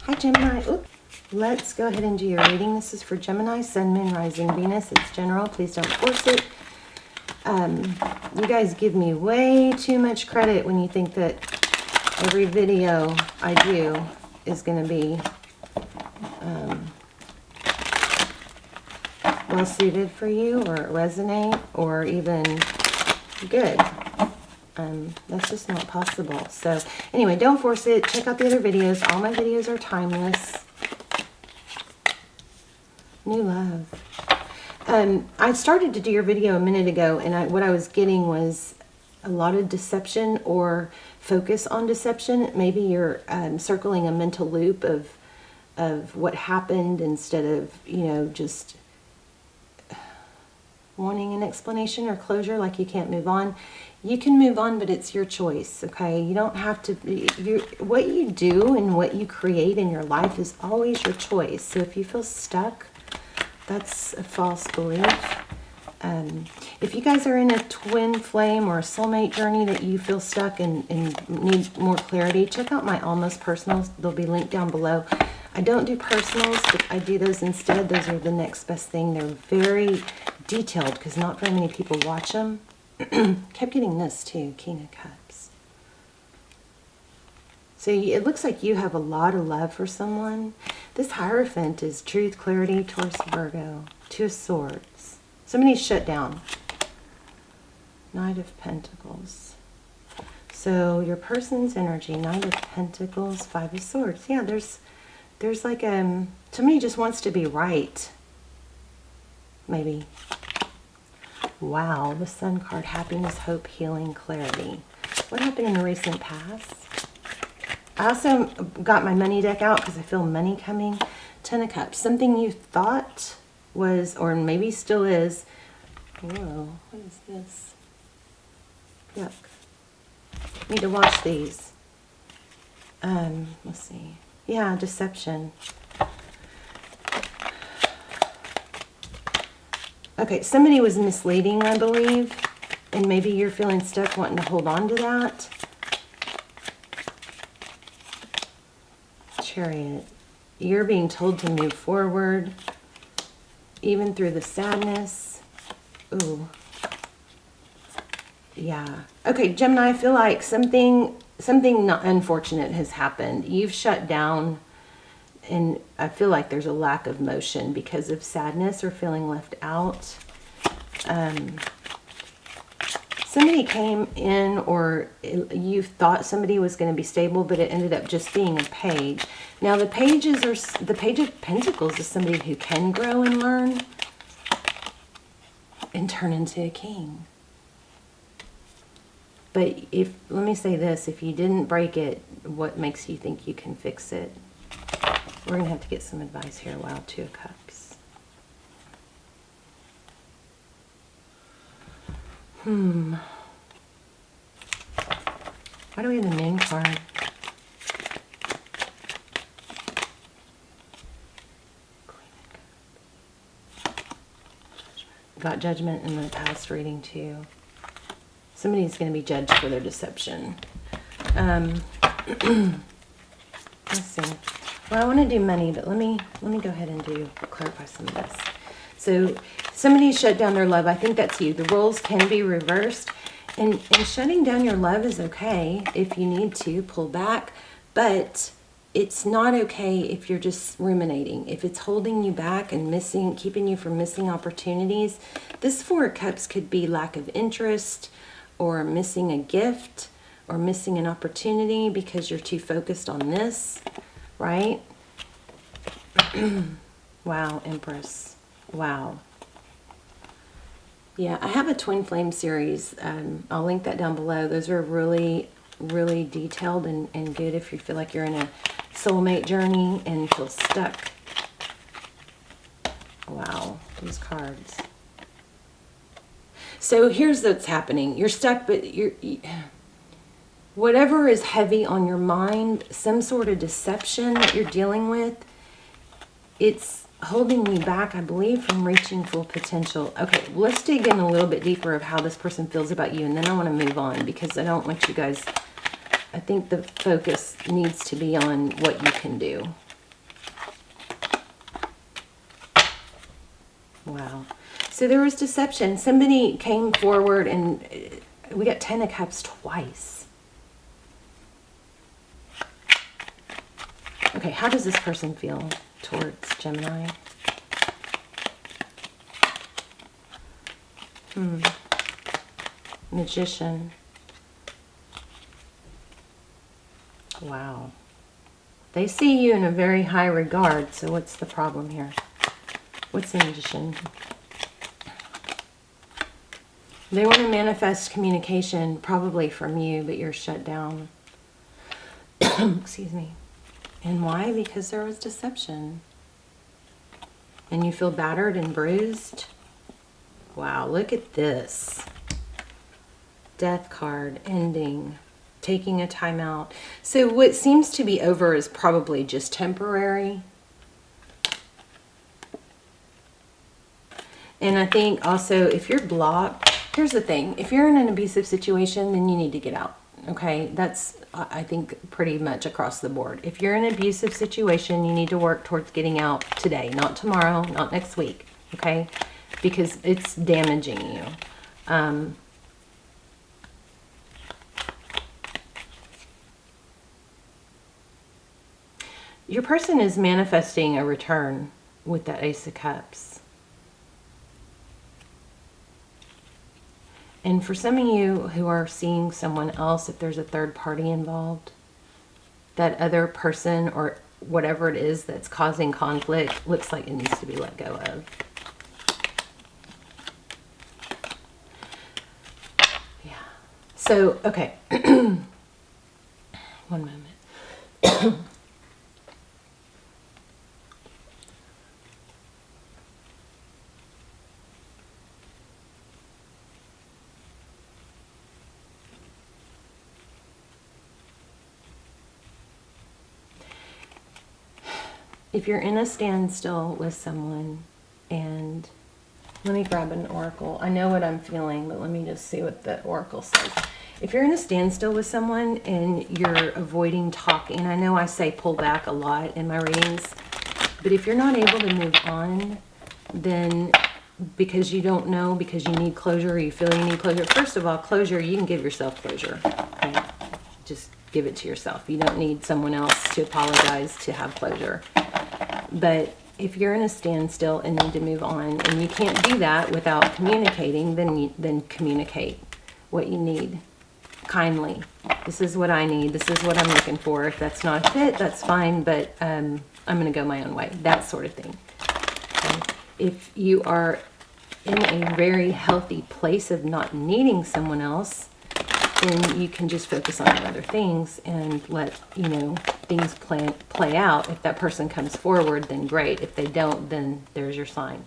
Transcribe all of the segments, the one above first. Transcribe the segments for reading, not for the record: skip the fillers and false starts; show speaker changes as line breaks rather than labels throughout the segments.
Hi, Gemini. Oop. Let's go ahead and do your reading. This is for Gemini, Sun, Moon, Rising, Venus. It's general. Please don't force it. You guys give me way too much credit when you think that every video I do is going to be well suited for you, or resonate, or even good. That's just not possible. So anyway, don't force it. Check out the other videos. All my videos are timeless. New love. I started to do your video a minute ago, and what I was getting was a lot of deception or focus on deception. Maybe you're circling a mental loop of what happened instead of, you know, just wanting an explanation or closure, like you can't move on. You can move on, but it's your choice, okay? You don't have to. What you do and what you create in your life is always your choice. So if you feel stuck, that's a false belief. If you guys are in a twin flame or a soulmate journey that you feel stuck and need more clarity, check out my almost personals. They'll be linked down below. I don't do personals, but I do those instead. Those are the next best thing. They're very detailed because not very many people watch them. Kept getting this too, King of Cups. So it looks like you have a lot of love for someone. This Hierophant is truth, clarity, Taurus, Virgo. Two of Swords. Somebody's shut down. Knight of Pentacles. So your person's energy, Knight of Pentacles, Five of Swords. Yeah, there's like somebody just wants to be right. Maybe. Wow, the Sun card, happiness, hope, healing, clarity. What happened in the recent past? I also got my money deck out because I feel money coming. Ten of Cups, something you thought was, or maybe still is. Whoa, what is this? Yuck. Need to wash these. Let's see. Yeah, deception. Okay, somebody was misleading, I believe, and maybe you're feeling stuck wanting to hold on to that. Chariot. You're being told to move forward, even through the sadness. Ooh. Yeah. Okay, Gemini, I feel like something not unfortunate has happened. You've shut down, and I feel like there's a lack of motion because of sadness or feeling left out. Somebody came in, or you thought somebody was going to be stable, but it ended up just being a page. Now the Page of Pentacles is somebody who can grow and learn and turn into a king. But let me say this, if you didn't break it, what makes you think you can fix it? We're going to have to get some advice here. Wow, Two of Cups. Why do we have the Moon card? Got Judgment in the past reading too. Somebody's going to be judged for their deception. Let's see. Well, I want to do money, but let me go ahead and clarify some of this. So somebody shut down their love. I think that's you. The roles can be reversed, and shutting down your love is okay if you need to pull back, but it's not okay if you're just ruminating. If it's holding you back and keeping you from missing opportunities. This Four of Cups could be lack of interest, or missing a gift, or missing an opportunity because you're too focused on this. Right? Wow, Empress. Wow. Yeah, I have a Twin Flame series. I'll link that down below. Those are really, really detailed and good if you feel like you're in a soulmate journey and feel stuck. Wow, these cards. So here's what's happening. You're stuck, but whatever is heavy on your mind, some sort of deception that you're dealing with, it's holding you back, I believe, from reaching full potential. Okay, let's dig in a little bit deeper of how this person feels about you, and then I want to move on because I don't want you guys, I think the focus needs to be on what you can do. Wow. So there was deception. Somebody came forward and we got 10 of Cups twice. Okay, how does this person feel towards Gemini? Magician. Wow. They see you in a very high regard, so what's the problem here? What's the Magician? They want to manifest communication, probably from you, but you're shut down. Excuse me. And why? Because there was deception. And you feel battered and bruised. Wow, look at this. Death card, ending, taking a time out. So what seems to be over is probably just temporary. And I think also if you're blocked, here's the thing. If you're in an abusive situation, then you need to get out. Okay, that's, I think, pretty much across the board. If you're in an abusive situation, you need to work towards getting out today, not tomorrow, not next week. Okay, because it's damaging you. Your person is manifesting a return with that Ace of Cups. And for some of you who are seeing someone else, if there's a third party involved, that other person or whatever it is that's causing conflict looks like it needs to be let go of. Yeah. So, okay. One moment. If you're in a standstill with someone, and let me grab an oracle. I know what I'm feeling, but let me just see what the oracle says. If you're in a standstill with someone and you're avoiding talking, I know I say pull back a lot in my readings, but if you're not able to move on, then because you don't know, because you need closure, or you feel you need closure. First of all, closure, you can give yourself closure. Okay? Just give it to yourself. You don't need someone else to apologize to have closure. But if you're in a standstill and need to move on, and you can't do that without communicating, then communicate what you need kindly. This is what I need. This is what I'm looking for. If that's not a fit, that's fine, but I'm going to go my own way. That sort of thing. Okay? If you are in a very healthy place of not needing someone else, then you can just focus on other things and let, you know, things play out. If that person comes forward, then great. If they don't, then there's your sign.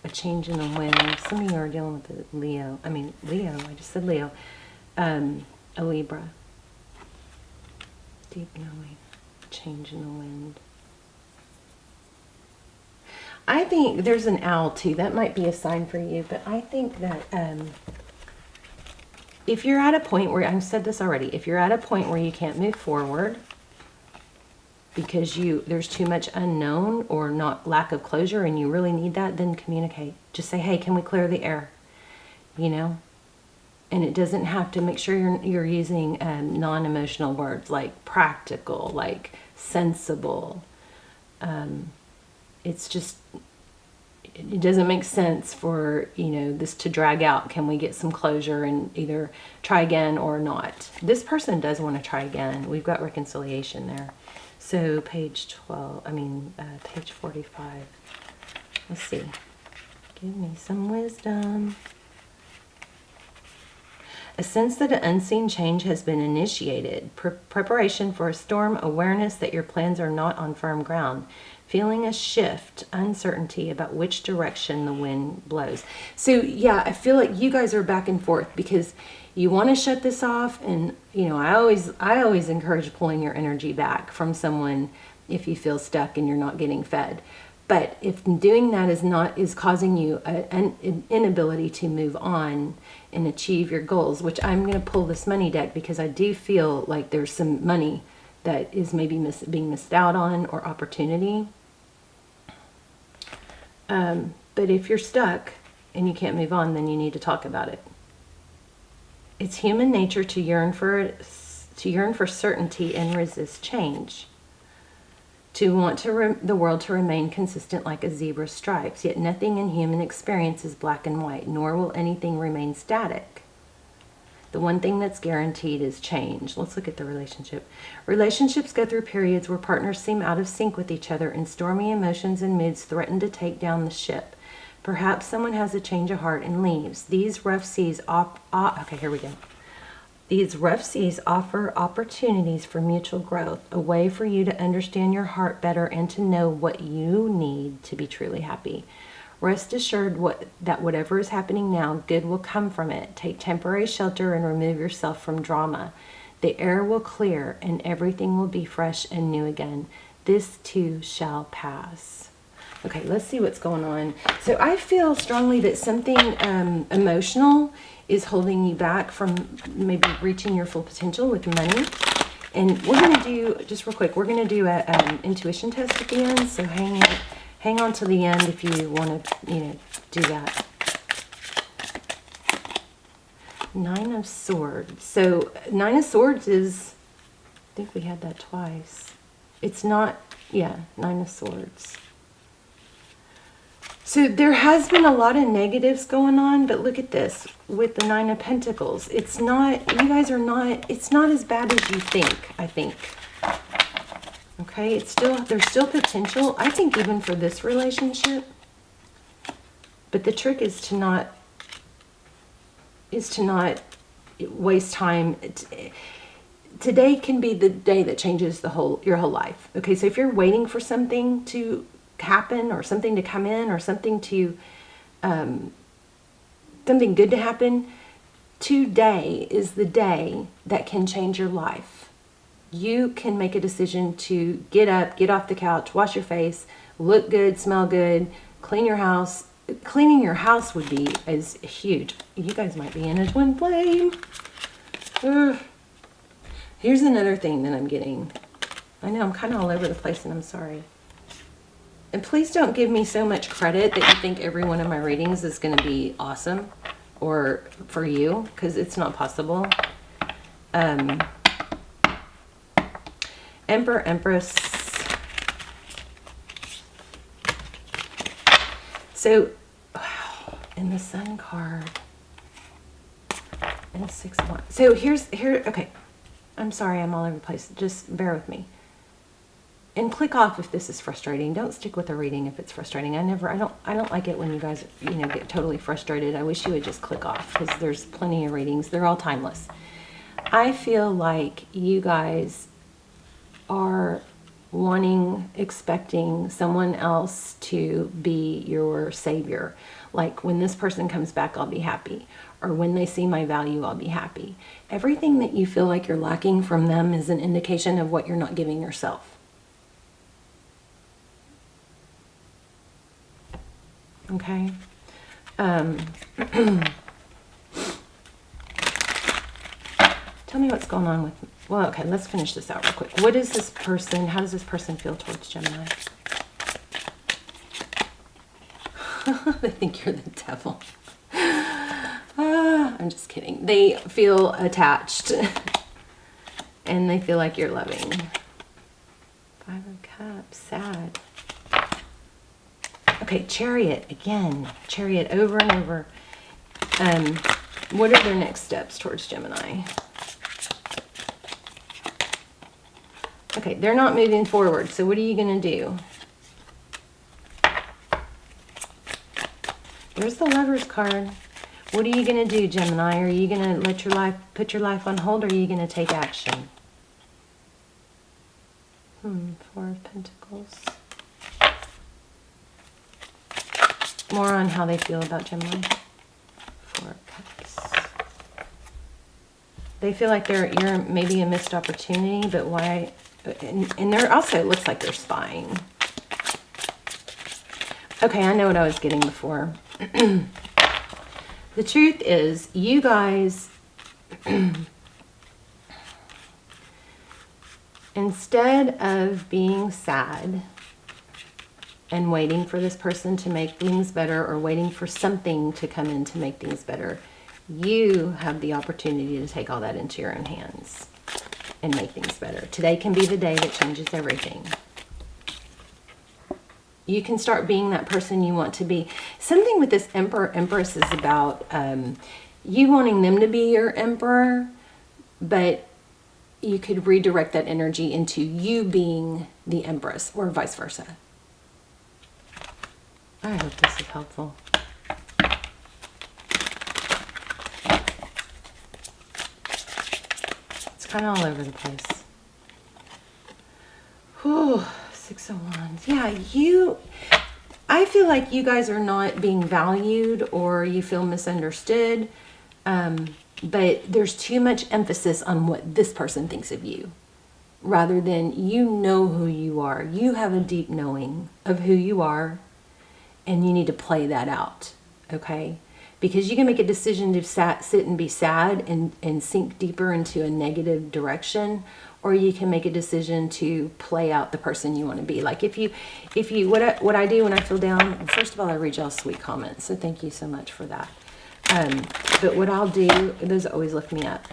A change in the wind. Some of you are dealing with a Leo. I just said Leo. A Libra. Deep knowing. Change in the wind. I think there's an owl too. That might be a sign for you, but I think that if you're at a point where, I've said this already, if you're at a point where you can't move forward because there's too much unknown or not lack of closure and you really need that, then communicate. Just say, hey, can we clear the air? You know? And it doesn't have to, make sure you're using non-emotional words like practical, like sensible. It's just, it doesn't make sense for, you know, this to drag out. Can we get some closure and either try again or not? This person does want to try again. We've got reconciliation there. So page 45. Let's see. Give me some wisdom. A sense that an unseen change has been initiated. Preparation for a storm. Awareness that your plans are not on firm ground. Feeling a shift, uncertainty about which direction the wind blows. So yeah, I feel like you guys are back and forth because you want to shut this off, and you know, I always encourage pulling your energy back from someone if you feel stuck and you're not getting fed. But if doing that is causing you an inability to move on and achieve your goals, which I'm going to pull this money deck because I do feel like there's some money that is maybe being missed out on, or opportunity. But if you're stuck and you can't move on, then you need to talk about it. It's human nature to yearn for certainty and resist change. To want the world to remain consistent like a zebra's stripes, yet nothing in human experience is black and white, nor will anything remain static. The one thing that's guaranteed is change. Let's look at the relationship. Relationships go through periods where partners seem out of sync with each other and stormy emotions and moods threaten to take down the ship. Perhaps someone has a change of heart and leaves. These rough seas These rough seas offer opportunities for mutual growth, a way for you to understand your heart better and to know what you need to be truly happy. Rest assured that whatever is happening now, good will come from it. Take temporary shelter and remove yourself from drama. The air will clear and everything will be fresh and new again. This too shall pass. Okay, let's see what's going on. So I feel strongly that something emotional is holding you back from maybe reaching your full potential with money. And we're going to do, just real quick, we're going to do an intuition test at the end. So hang on to the end if you want to, do that. Nine of Swords. So Nine of Swords is, I think we had that twice. It's not, Nine of Swords. So there has been a lot of negatives going on, but look at this with the Nine of Pentacles. It's not, you guys are not, it's not as bad as you think, I think. Okay, there's still potential, I think, even for this relationship. But the trick is to not waste time. Today can be the day that changes your whole life. Okay, so if you're waiting for something to happen or something to come in or something to something good to happen, today is the day that can change your life. You can make a decision to get up, get off the couch, wash your face, look good, smell good, clean your house. Cleaning your house would be as huge. You guys might be in a twin flame. Here's another thing that I'm getting. I know I'm kind of all over the place and I'm sorry. And please don't give me so much credit that you think every one of my readings is going to be awesome or for you, because it's not possible. Emperor, Empress. So, wow, and the Sun card. And 6 of Wands. So okay. I'm sorry, I'm all over the place. Just bear with me. And click off if this is frustrating. Don't stick with the reading if it's frustrating. I don't like it when you guys, get totally frustrated. I wish you would just click off because there's plenty of readings. They're all timeless. I feel like you guys are expecting someone else to be your savior. Like, when this person comes back, I'll be happy. Or when they see my value, I'll be happy. Everything that you feel like you're lacking from them is an indication of what you're not giving yourself. Okay. Tell me what's going on with, well, okay, let's finish this out real quick. What is this person, how does this person feel towards Gemini? They think you're the devil. I'm just kidding. They feel attached and they feel like you're loving. 5 of Cups, sad. Okay, Chariot again. Chariot over and over. What are their next steps towards Gemini? Okay, they're not moving forward. So what are you going to do? There's the Lover's card. What are you going to do, Gemini? Are you going to put your life on hold, or are you going to take action? 4 of Pentacles. More on how they feel about Gemini. 4 of Cups. They feel like you're maybe a missed opportunity, but why? And there also looks like they're spying. Okay, I know what I was getting before. The truth is, you guys, instead of being sad and waiting for this person to make things better, or waiting for something to come in to make things better. You have the opportunity to take all that into your own hands and make things better. Today can be the day that changes everything. You can start being that person you want to be. Something with this Emperor, Empress is about you wanting them to be your emperor, but you could redirect that energy into you being the Empress, or vice versa. I hope this is helpful. It's kind of all over the place. Whew, 6 of Wands. Yeah, I feel like you guys are not being valued, or you feel misunderstood. But there's too much emphasis on what this person thinks of you, rather than you know who you are. You have a deep knowing of who you are, and you need to play that out, okay? Because you can make a decision to sit and be sad and sink deeper into a negative direction, or you can make a decision to play out the person you want to be. Like if you what I do when I feel down, first of all, I read y'all's sweet comments, so thank you so much for that. But what I'll do, those always lift me up.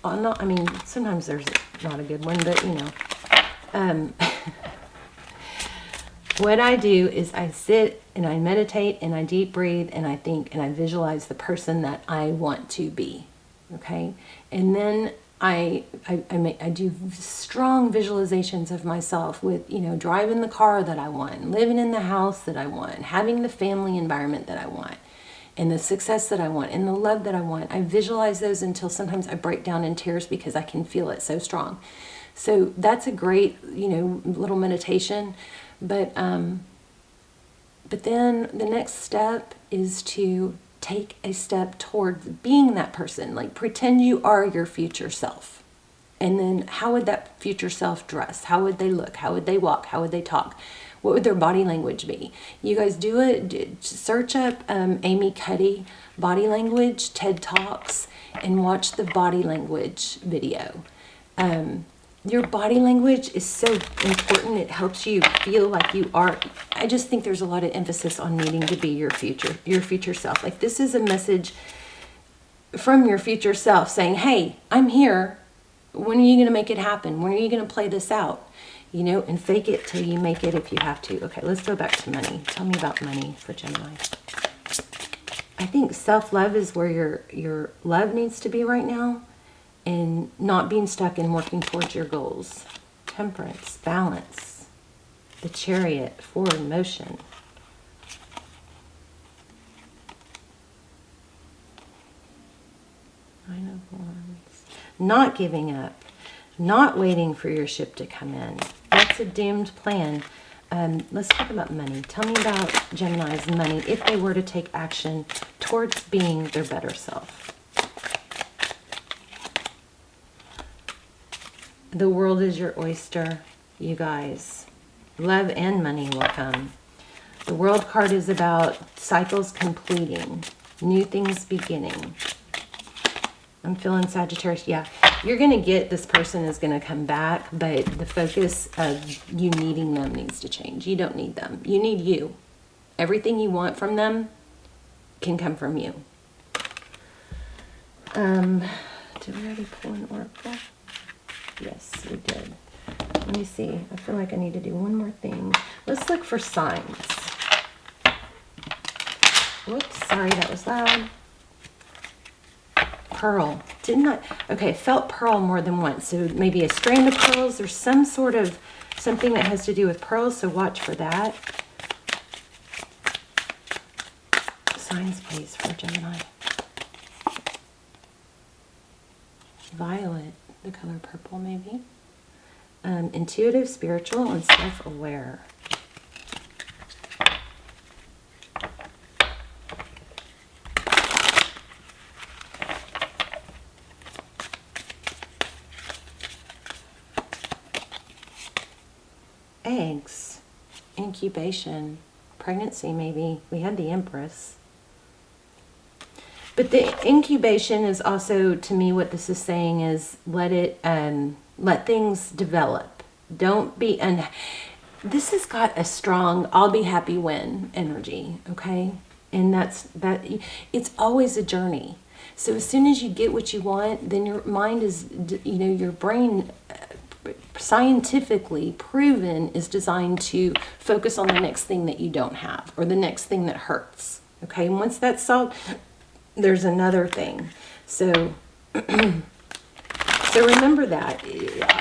Sometimes there's not a good one, but you know. What I do is I sit and I meditate and I deep breathe and I think and I visualize the person that I want to be. Okay? And then I do strong visualizations of myself with, you know, driving the car that I want, living in the house that I want, having the family environment that I want, and the success that I want, and the love that I want. I visualize those until sometimes I break down in tears because I can feel it so strong. So that's a great, you know, little meditation. But then the next step is to take a step towards being that person. Like pretend you are your future self. And then how would that future self dress? How would they look? How would they walk? How would they talk? What would their body language be? You guys do it. Search up Amy Cuddy body language, TED Talks, and watch the body language video. Your body language is so important. It helps you feel like you are. I just think there's a lot of emphasis on needing to be your future self. Like this is a message from your future self saying, hey, I'm here. When are you going to make it happen? When are you going to play this out? You know, and fake it till you make it if you have to. Okay, let's go back to money. Tell me about money for Gemini. I think self-love is where your love needs to be right now, and not being stuck and working towards your goals. Temperance, balance, the Chariot, forward motion. Nine of Wands. Not giving up. Not waiting for your ship to come in. That's a doomed plan. Let's talk about money. Tell me about Gemini's money if they were to take action towards being their better self. The world is your oyster, you guys. Love and money will come. The World card is about cycles completing, new things beginning. I'm feeling Sagittarius. Yeah, you're going to get this person is going to come back, but the focus of you needing them needs to change. You don't need them. You need you. Everything you want from them can come from you. Did we already pull an oracle? Yes, we did. Let me see. I feel like I need to do one more thing. Let's look for signs. Whoops, sorry, that was loud. Pearl. Didn't I? Okay, felt pearl more than once. So maybe a strand of pearls. There's some sort of something that has to do with pearls, so watch for that. Signs, please, for Gemini. Violet, the color purple, maybe. Intuitive, spiritual, and self-aware. Eggs, incubation, pregnancy maybe. We had the Empress. But the incubation is also, to me, what this is saying is let things develop. Don't be, this has got a strong I'll be happy when energy, okay? And it's always a journey. So as soon as you get what you want, then your mind is, your brain, scientifically proven, is designed to focus on the next thing that you don't have, or the next thing that hurts. Okay, and once that's solved, there's another thing. So, so remember that.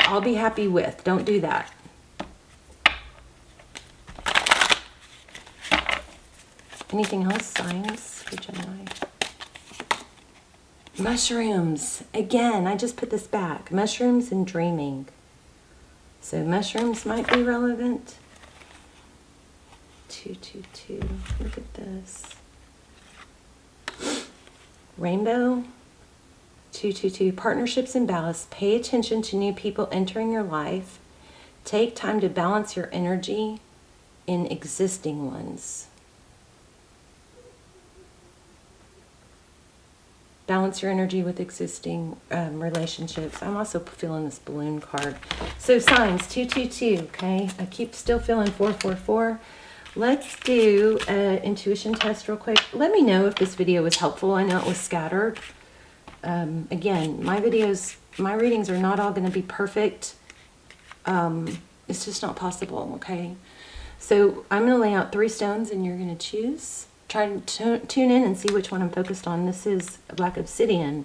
I'll be happy with. Don't do that. Anything else? Signs for Gemini? Mushrooms. Again, I just put this back. Mushrooms and dreaming. So mushrooms might be relevant. 222. Look at this. Rainbow. 222. Partnerships and balance. Pay attention to new people entering your life. Take time to balance your energy in existing ones. Balance your energy with existing relationships. I'm also feeling this balloon card. So signs, 222, okay? I keep still feeling 444. Let's do an intuition test real quick. Let me know if this video was helpful. I know it was scattered. Again, my readings are not all going to be perfect. It's just not possible, okay? So I'm going to lay out 3 stones and you're going to choose. Try to tune in and see which one I'm focused on. This is black obsidian.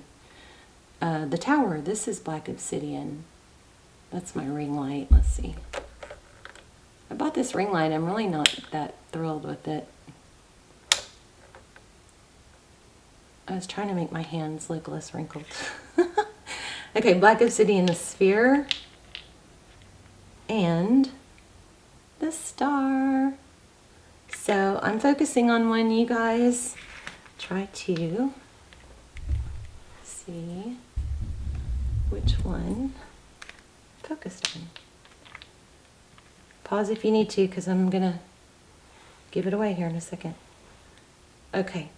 The tower, this is black obsidian. That's my ring light. Let's see. I bought this ring light. I'm really not that thrilled with it. I was trying to make my hands look less wrinkled. Okay, black obsidian, the sphere, and the star. So I'm focusing on one, you guys. Try to see which one focused on. Pause if you need to, because I'm going to give it away here in a second. Okay.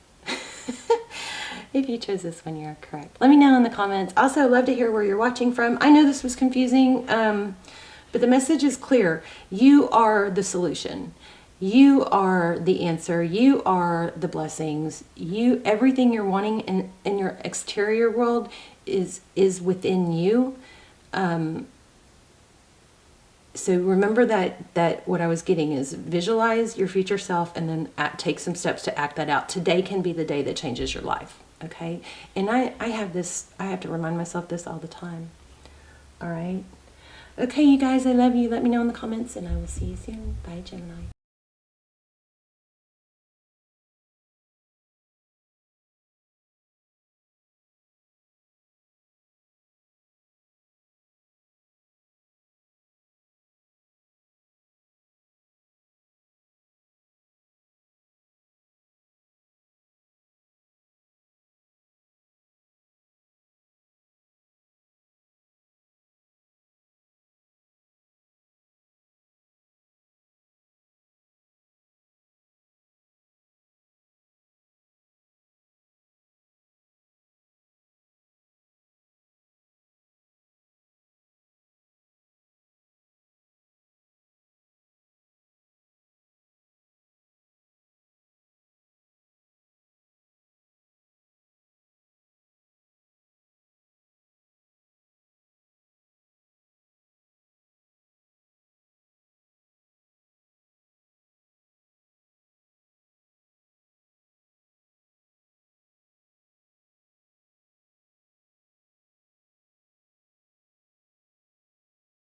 If you chose this one, you're correct. Let me know in the comments. Also, I'd love to hear where you're watching from. I know this was confusing, but the message is clear. You are the solution. You are the answer. You are the blessings. Everything you're wanting in your exterior world is within you. So remember that what I was getting is visualize your future self and then take some steps to act that out. Today can be the day that changes your life. Okay. And I have to remind myself this all the time. All right. Okay, you guys, I love you. Let me know in the comments and I will see you soon. Bye, Gemini.